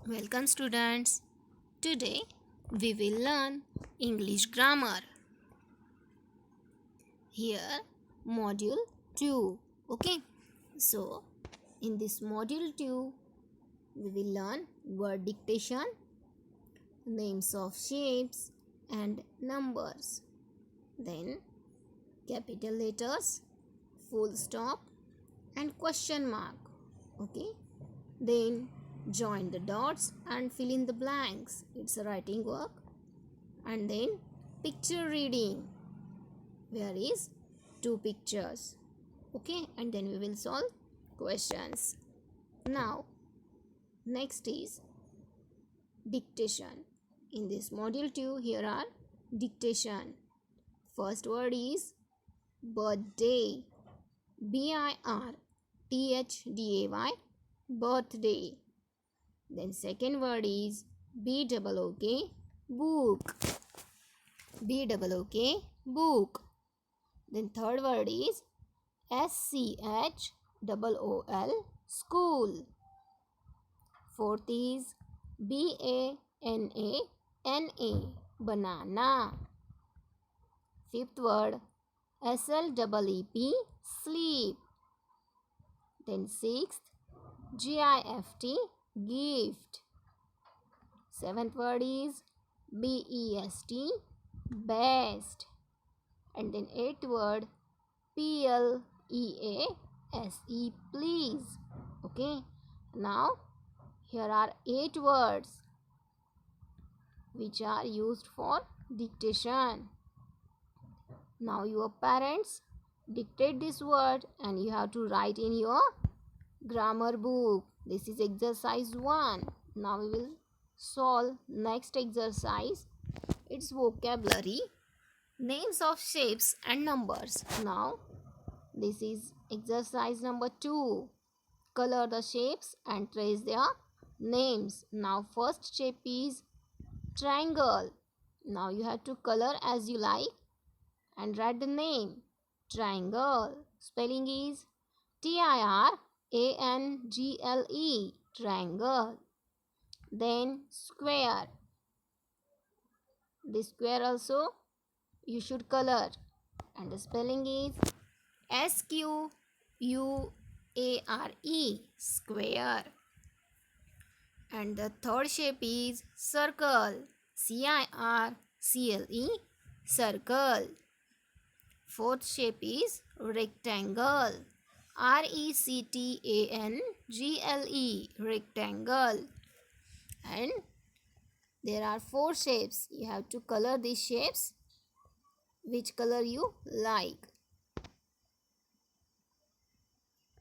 Welcome students. Today we will learn English grammar. Here module 2. Okay. So in this module 2 we will learn word dictation, names of shapes and numbers. Then capital letters, full stop and question mark. Okay. Then join the dots and fill in the blanks. It's a writing work. And then picture reading. Where is two pictures? Okay, and then we will solve questions. Now, next is dictation. In this module 2, here are dictation. First word is birthday. birthday, birthday. Then second word is book, book, book. Then third word is school, school. Fourth is banana. Fifth word sleep, sleep. Then sixth gift. Seventh word is best. And then eighth word please, please. Okay, now here are 8 words which are used for dictation. Now your parents dictate this word and you have to write in your grammar book. This is exercise 1. Now we will solve next exercise. It's vocabulary, names of shapes and numbers. Now this is exercise number 2. Color the shapes and trace their names. Now first shape is triangle. Now you have to color as you like and write the name. Triangle. Spelling is TIRANGLE. Triangle. Then square. This square also you should color. And the spelling is SQUARE. Square. And the third shape is circle. CIRCLE. Circle. Fourth shape is rectangle. RECTANGLE. Rectangle. And there are 4 shapes. You have to color these shapes. Which color you like.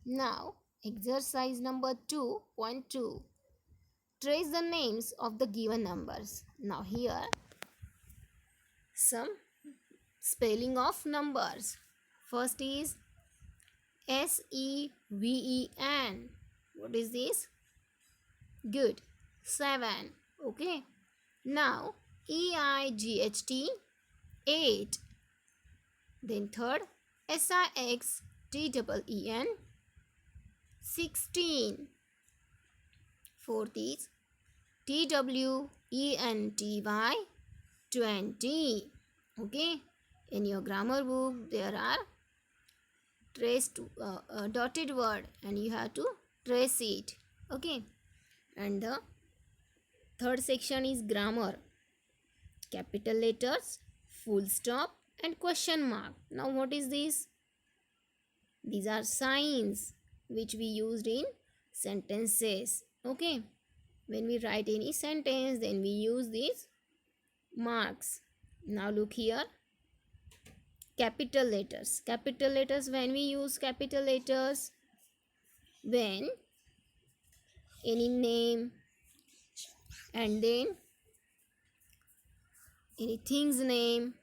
Now, exercise number 2.2. Trace the names of the given numbers. Now here, some spelling of numbers. First is SEVEN. What is this? Good. 7. Okay. Now EIGHT 8. Then third SIXTEEN 16. Fourth is TWENTY 20. Okay. In your grammar book there are traced dotted word and you have to trace it. Okay. And the third section is grammar. Capital letters, full stop and question mark. Now what is this? These are signs which we used in sentences. Okay. When we write any sentence, then we use these marks. Now look here. Capital letters. Capital letters, when we use capital letters, when any name and then anything's name,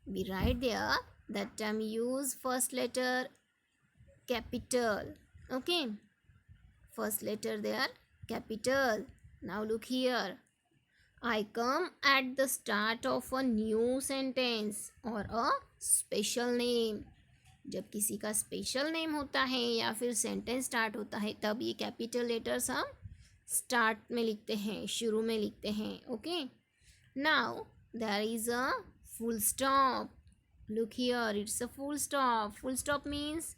we write there, that time use first letter capital. Okay. First letter there capital. Now look here. I come at the start of a new sentence or a special name. जब किसी का special name होता है या फिर sentence start होता है तब ये कैपिटल लेटर्स हम स्टार्ट में लिखते हैं, शुरू में लिखते हैं. Okay, now there is a full stop. Look here, it's a full stop. Full stop means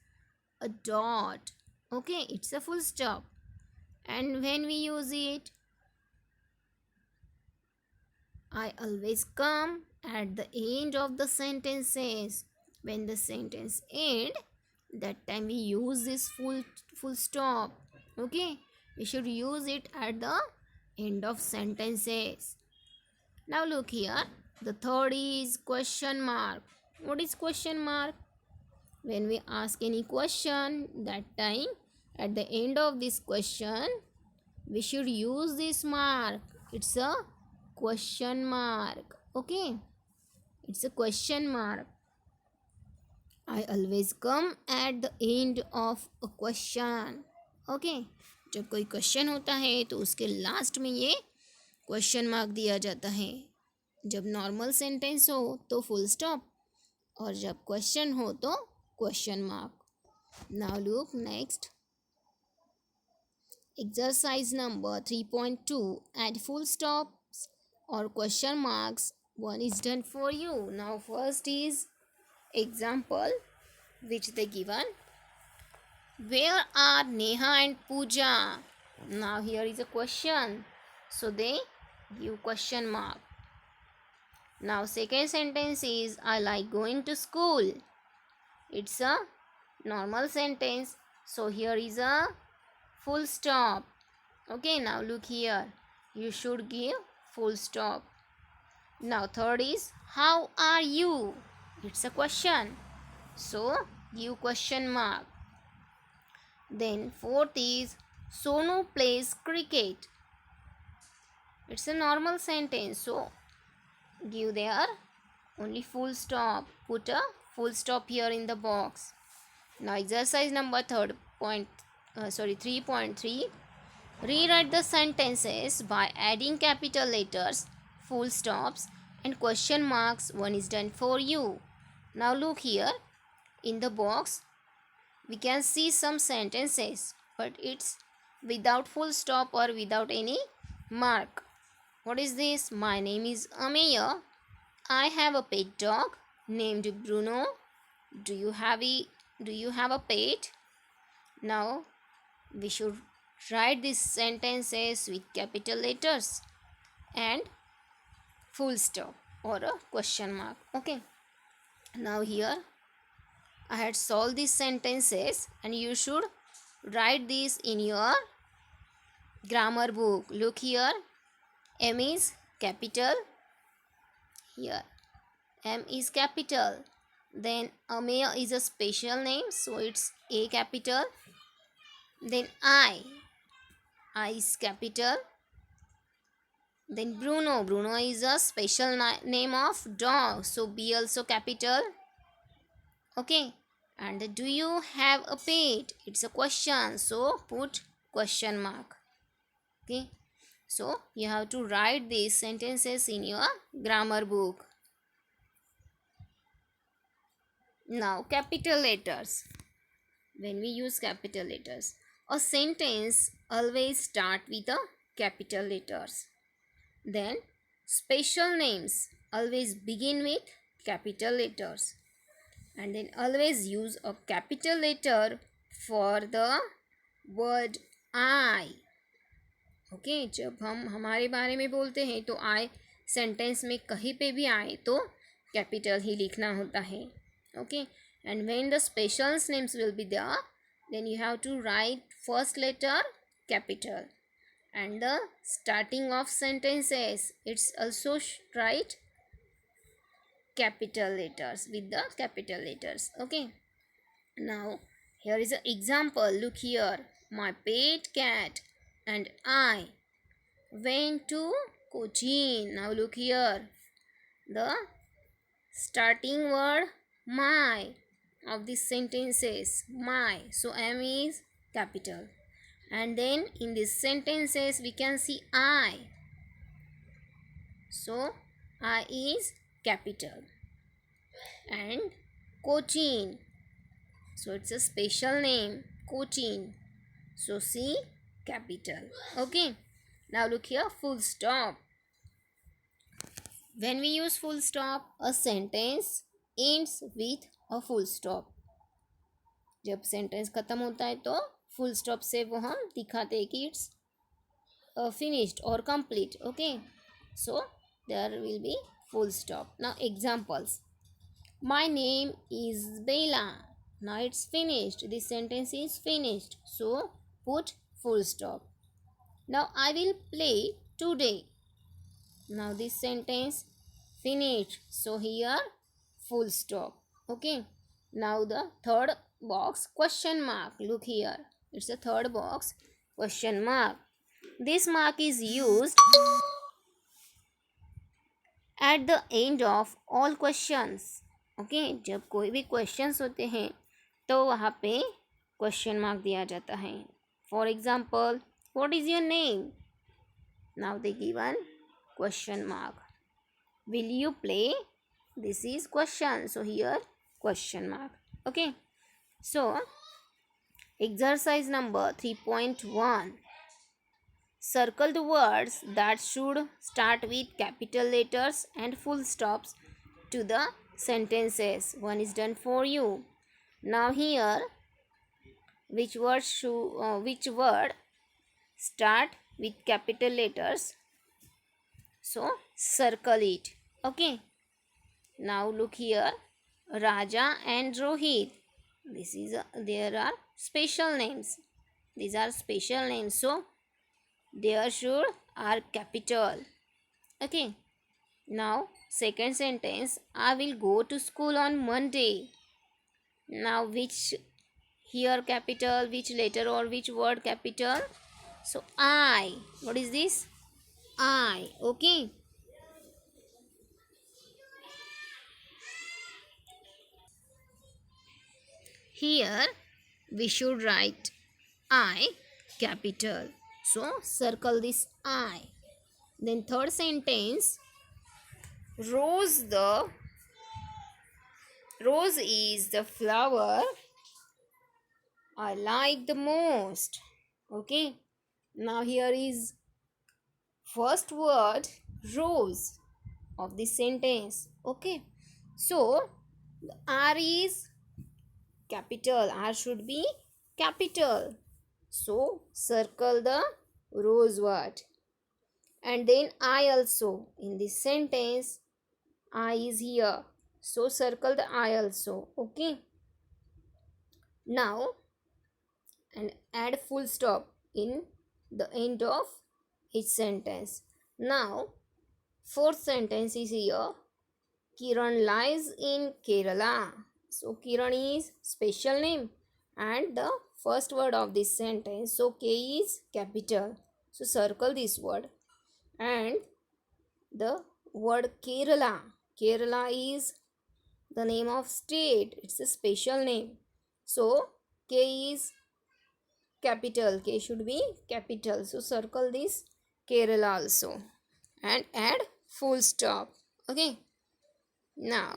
a dot. Okay, it's a full stop. And when we use it, I always come at the end of the sentences. When the sentence end, that time we use this full stop. Okay, we should use it at the end of sentences. Now look here, the third is question mark. What is question mark? When we ask any question, that time at the end of this question we should use this mark. It's a question mark. Okay, it's a question mark. I always come at the end of a question. Okay, जब कोई question होता है तो उसके last में ये question mark दिया जाता है. जब नॉर्मल सेंटेंस हो तो फुल स्टॉप, और जब क्वेश्चन हो तो question mark. Now look next. Exercise number 3.2. Add full stops or question marks. One is done for you. Now first is example which they given. Where are Neha and Pooja? Now here is a question, so they give question mark. Now second sentence is I like going to school. It's a normal sentence, so here is a full stop. Okay, now look here, you should give full stop. Now third is how are you? It's a question, so give question mark. Then fourth is Sonu plays cricket. It's a normal sentence, so give there only full stop. Put a full stop here in the box. Now exercise number 3.3. Rewrite the sentences by adding capital letters, full stops and question marks. One is done for you. Now look here, in the box we can see some sentences, but it's without full stop or without any mark. What is this? My name is Ameya. I have a pet dog named Bruno. Do you have a pet? Now we should write these sentences with capital letters and full stop or a question mark. Okay, now here I had solved these sentences and you should write this in your grammar book. Look here, M is capital. Here M is capital. Then Ameya is a special name, so it's A capital. Then I is capital. Then Bruno is a special name of dog, so B also capital. Okay, and do you have a pet? It's a question, so put question mark. Okay, so you have to write these sentences in your grammar book. Now capital letters. When we use capital letters, a sentence always start with a capital letters. Then special names always begin with capital letters. And then always use a capital letter for the word I. Okay, जब हम हमारे बारे में बोलते हैं तो आई sentence में कहीं पे भी आए तो कैपिटल ही लिखना होता है. Okay, and when the special names will be there, then you have to write first letter capital, and the starting of sentences it's also write capital letters with the capital letters. Okay, now here is an example. Look here, my pet cat and I went to Cochin. Now look here, the starting word my of these sentences, my, so M is capital. And then in these sentences we can see I, so I is capital. And Cochin, so it's a special name, Cochin, so C capital. Okay. Now look here, full stop. When we use full stop, a sentence ends with a full stop. जब sentence खत्म होता है तो full stop से वो हम दिखाते हैं कि it's finished or complete. Okay, so there will be full stop. Now examples: my name is Bella. Now it's finished, this sentence is finished, so put full stop. Now I will play today. Now this sentence finished, so here full stop. Okay, now the third box, question mark. Look here, it's the third box, question mark. This mark is used at the end of all questions. Okay, जब कोई भी questions होते हैं तो वहाँ पे question mark दिया जाता है. For example, what is your name? Now they given question mark. Will you play? This is question, so here question mark. Okay, so exercise number 3.1. Circle the words that should start with capital letters and full stops to the sentences. One is done for you. Now here, which word start with capital letters? So circle it. Okay. Now look here, Raja and Rohit. There are special names. These are special names. So there should are capital. Okay. Now second sentence, I will go to school on Monday. Now which here capital, which letter or which word capital? So I. What is this? I. Okay. Here we should write I capital. So circle this I. Then third sentence, rose is the flower I like the most. Okay. Now here is first word rose of this sentence. Okay. So R is capital. R should be capital. So circle the rose word. And then I also. In this sentence, I is here. So circle the I also. Okay. Now, and add full stop in the end of each sentence. Now, fourth sentence is here. Kiran lies in Kerala. So Kiran is special name and the first word of this sentence. So K is capital. So circle this word. And the word Kerala. Kerala is the name of state. It's a special name. So K is capital. K should be capital. So circle this Kerala also. And add full stop. Okay. Now,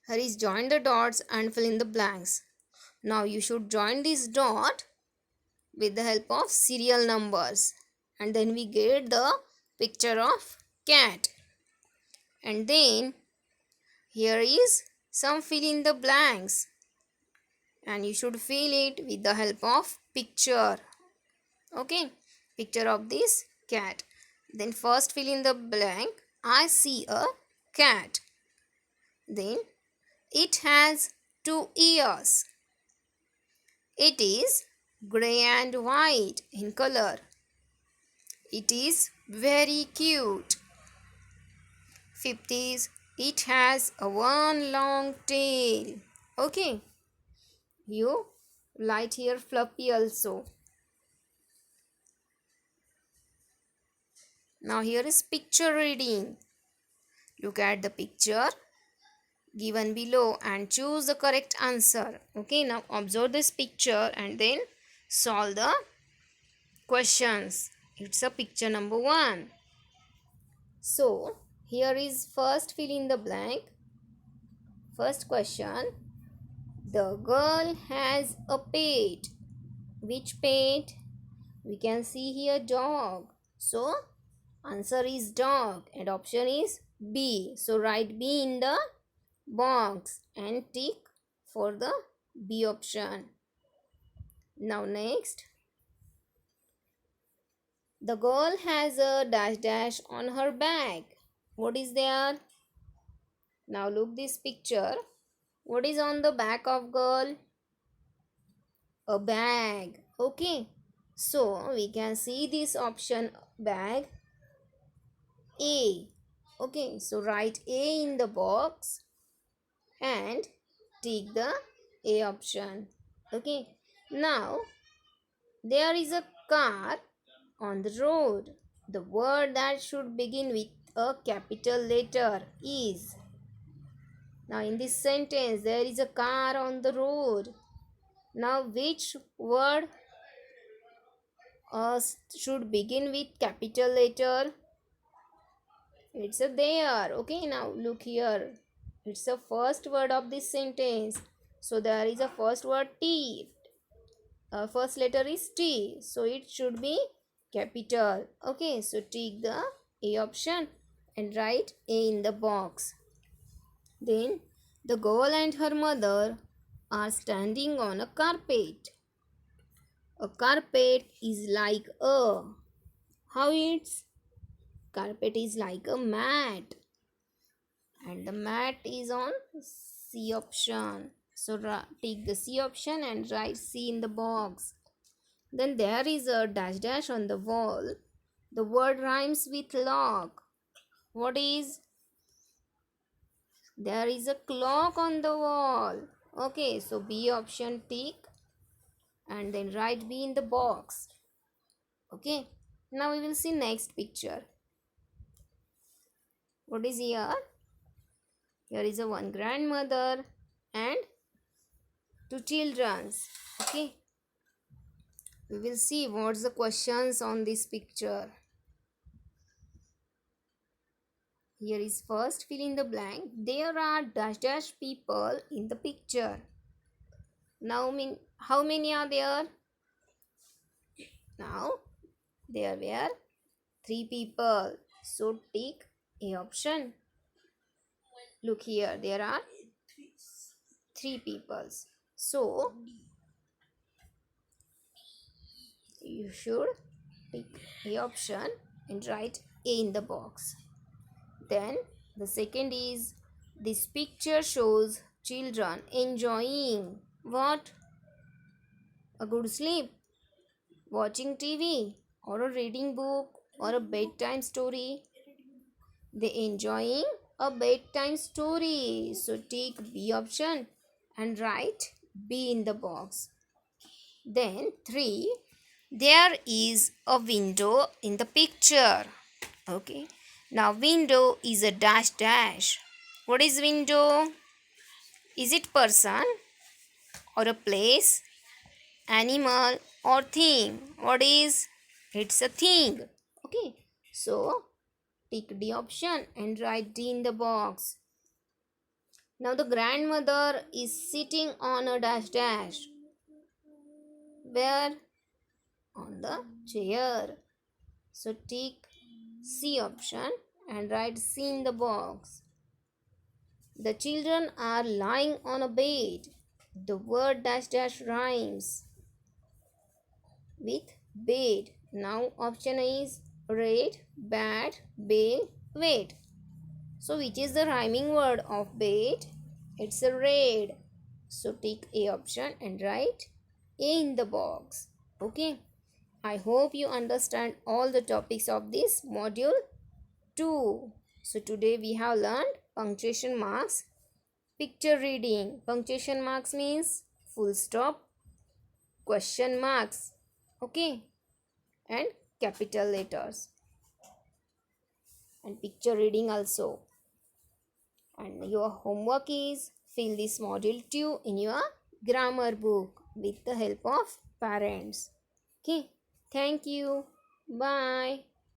here is join the dots and fill in the blanks. Now you should join this dot with the help of serial numbers. And then we get the picture of cat. And then here is some fill in the blanks. And you should fill it with the help of picture. Okay. Picture of this cat. Then first fill in the blank. I see a cat. Then it has 2 ears. It is grey and white in color. It is very cute. Fifth is it has a one long tail. Okay. You write here fluffy also. Now here is picture reading. Look at the picture given below and choose the correct answer. Okay, now observe this picture and then solve the questions. It's a picture number 1. So here is first fill in the blank. First question. The girl has a pet. Which pet? We can see here dog. So answer is dog and option is B. So write B in the box and tick for the B option. Now next, the girl has a dash dash on her bag. What is there? Now look this picture. What is on the back of girl? A bag. Okay. So we can see this option bag A. Okay. So write A in the box and tick the A option. Okay. Now there is a car on the road. The word that should begin with a capital letter is. Now in this sentence there is a car on the road. Now which word should begin with capital letter? It's a there. Okay, now look here. It's the first word of this sentence. So there is a first word T. First letter is T. So it should be capital. Okay, so take the A option and write A in the box. Then the girl and her mother are standing on a carpet. A carpet is like a. How it's? Carpet is like a mat. And the mat is on C option. So take the C option and write C in the box. Then there is a dash dash on the wall. The word rhymes with lock. What is? There is a clock on the wall. Okay, so B option tick and then write B in the box. Okay, now we will see next picture. What is here? Here is a one grandmother and two children. Okay, we will see what's the questions on this picture. Here is first fill in the blank. There are dash dash people in the picture. Now how many are there? Now there were 3 people. So tick A option. Look here, there are 3 peoples. So you should tick A option and write A in the box. Then the second is this picture shows children enjoying what? A good sleep, watching TV, or a reading book, or a bedtime story. They enjoying a bedtime story. So take B option and write B in the box. Then 3. There is a window in the picture. Okay. Now window is a dash dash. What is window? Is it person or a place, animal or thing? What is? It's a thing. Okay. So tick D option and write D in the box. Now the grandmother is sitting on a dash dash. Where? On the chair. So tick C option and write C in the box. The children are lying on a bed. The word dash dash rhymes with bed. Now option is red, bad, bed, wait. So which is the rhyming word of bed? It's a red. So take A option and write A in the box. Okay. I hope you understand all the topics of this module 2. So today we have learned punctuation marks, picture reading. Punctuation marks means full stop, question marks. Okay. And capital letters. And picture reading also. And your homework is fill this module 2 in your grammar book with the help of parents. Okay. Thank you. Bye.